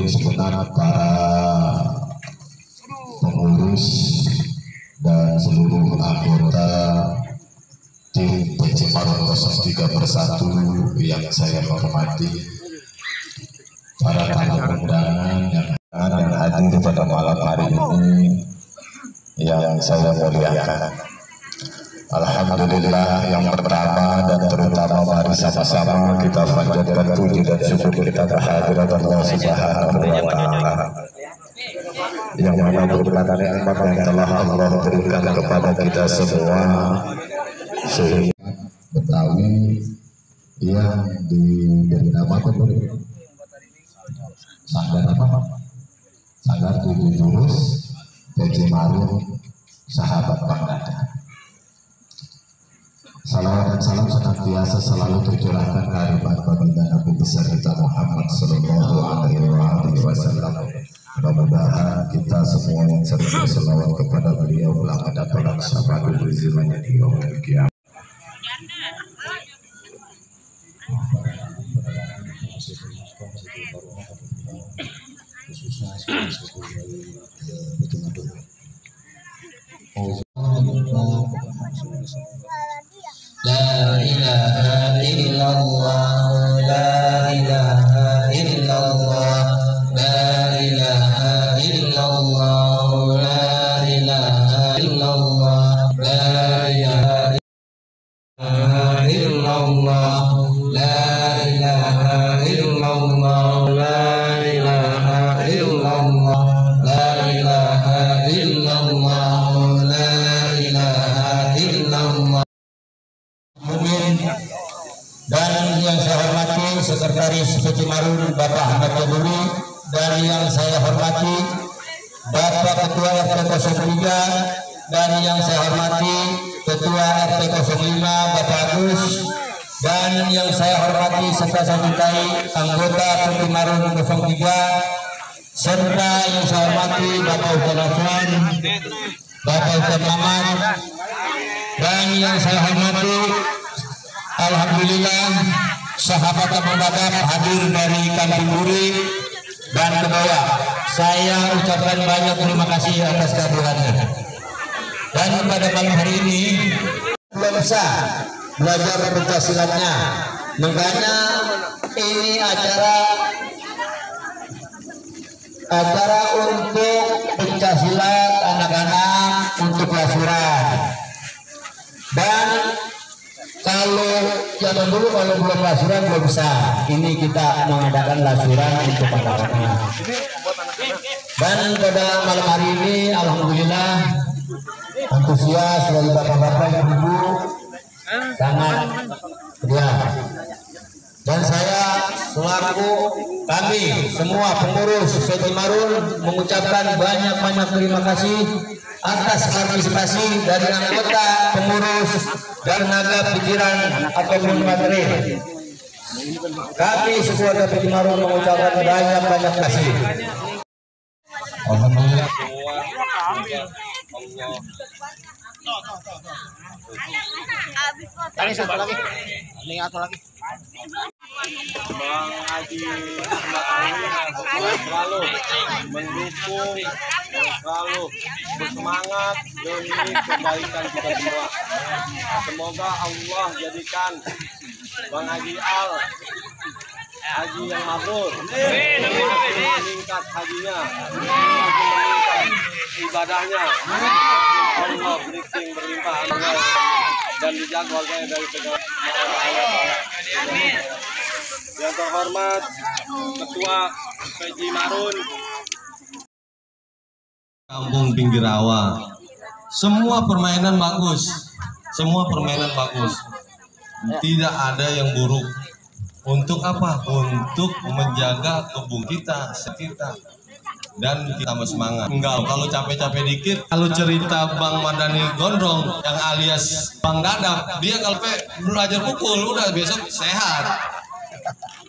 hadirin segenap para pengurus dan seluruh anggota tim PC Maron 03 Bersatu yang saya hormati, para tamu undangan yang hadir pada malam hari ini yang saya muliakan. Alhamdulillah, yang pertama dan terutama mari sama-sama kita panjatkan puji dan syukur kita kehadirat Allah Subhanahu wa Ta'ala yang mana berkat nikmat yang telah Allah berikan kepada kita semua, sehingga Betawi yang diberi nama Sanggar apa? Sanggar 7 Jurus PC Maron Sahabat Panggada. Salawat dan salam senantiasa selalu tercurahkan ke hadirat baginda Nabi besar kita Muhammad Sallallahu Alaihi Wasallam. Mudah-mudahan kita semua yang sering berselawat kepada beliau telah mendapatkan syafaat rizalnya di yaumil qiyamah. La ilaha illallah, la ilaha illallah, la ilaha illallah, la ilaha illallah, la ilaha illallah, la ilaha illallah, la ilaha illallah, la ilaha illallah, la ilaha illallah. Dan yang saya hormati Sekretaris PC Maron Bapak Ahmad Jabuli, dan yang saya hormati Bapak Ketua RT 03, dan yang saya hormati Ketua RT 05 Bapak Agus, dan yang saya hormati serta saya cintai anggota PC Maron 03, serta yang saya hormati Bapak Ustaz Afwan, Bapak Ustaz Maman, dan yang saya hormati alhamdulillah sahabat pembadar hadir dari Kampung Buri dan Kebaya. Saya ucapkan banyak terima kasih atas kehadirannya. Dan pada malam hari ini belum bisa belajar pencaksilatnya, makanya ini acara untuk pencaksilat anak-anak untuk lasuran. Dan kalau zaman dulu kalau belum lasuran belum bisa, ini kita mengadakan lasuran untuk anak-anak. Dan pada malam hari ini alhamdulillah antusias dari bapak-bapak ibu sangat ya. Dan saya selaku kami semua pengurus PC Maron mengucapkan banyak-banyak terima kasih atas partisipasi dari anggota, pengurus, dan tenaga pikiran ataupun materi. Kami sekeluarga PC Maron mengucapkan banyak-banyak kasih. Alhamdulillah. Ini satu lagi. Ini satu lagi. Bang Haji selalu mendukung, selalu bersemangat demi kebaikan kita semua. Semoga Allah jadikan Bang Haji haji yang mabrur, meningkat hajinya, meningkat ibadahnya. Allah beri berlimpah dan dijaga warganya dari segala yang terhormat Ketua PC Maron Kampung Pinggir Rawa. Semua permainan bagus, tidak ada yang buruk. Untuk apa? Untuk menjaga tubuh kita, dan kita semangat. Enggak, kalau capek-capek dikit, kalau cerita Bang Mardani Gondrong yang alias Bang Dadap, dia kalau belajar pukul udah besok sehat.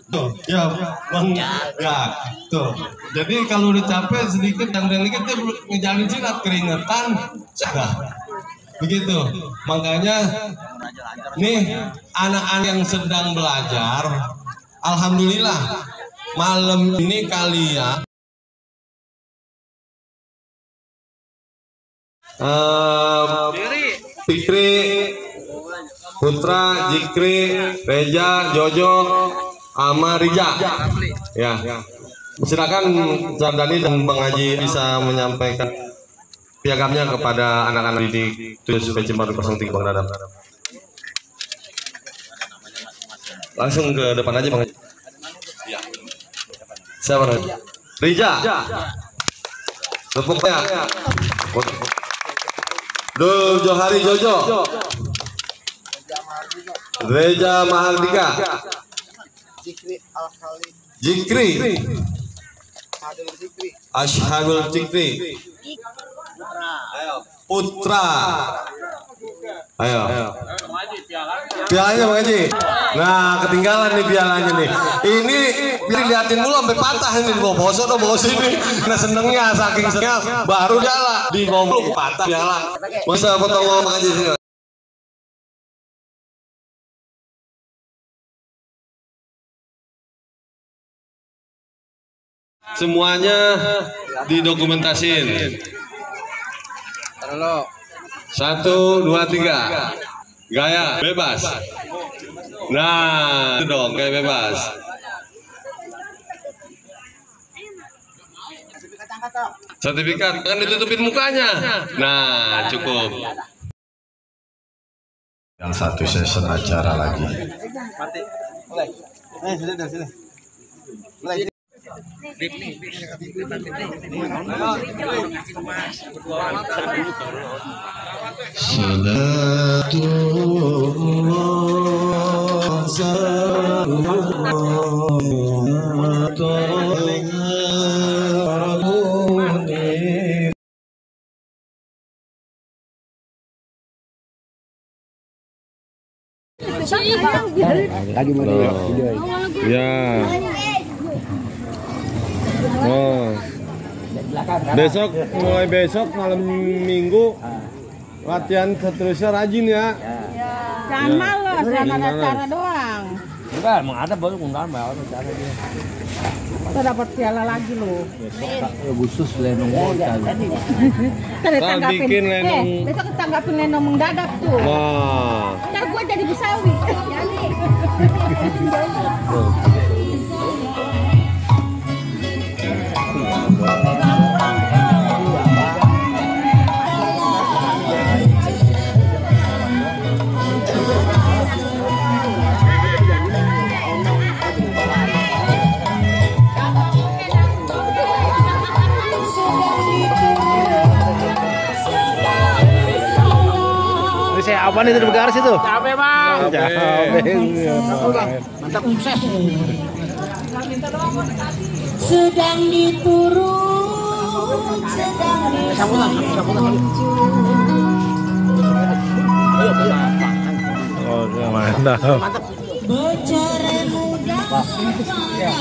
Tuh, ya Bang, ya tuh. Jadi kalau udah capek sedikit, yang dikit dia ngejalin silat, keringetan, sudah. Begitu. Makanya nih anak-anak yang sedang belajar, alhamdulillah malam ini kalian Fikri, Putra, Jikri, Reja, Jojo, sama Rija. Ya, silakan Zardani dan Bang Haji bisa menyampaikan piagamnya kepada anak-anak didik 7 Cimaru 03 Bang Dadap. Langsung ke depan aja Bang Haji. Siapa namanya? Rija. Tepuknya. Dul Johari Jojo. Reja Mahardika. Jikri. Ashadul Jikri. Putra. Ayo. Pialanya Bang Haji. Nah, ketinggalan nih pialanya nih. Ini dilihatin dulu sampai patah ini, dibawa bosok atau bawa sini. Nah, senengnya saking senengnya baru nyala di bawah patah piala. Masa potong Bang Haji sini. Semuanya didokumentasin. 1, 2, 3. Gaya bebas. Nah, itu dong kayak bebas. Sertifikat kan ditutupin mukanya. Nah, cukup. Yang satu session acara lagi. Lagi mau Ya. Oh. Besok mulai besok malam Minggu latihan seterusnya rajin ya. Jangan malas, jangan acara doang. Enggak, emang ada baru undang bawa acara dia. Kita dapat piala lagi loh. Khusus lenong kita. Kita bikin lenong. Besok kita tanggapin lenong mendadak tuh. Wah. Ntar gua jadi Busawi. Apa nih itu begaris itu? Capek bang. Mantap sukses. Sedang diturun, sedang Mantap. bicara mudah rasanya.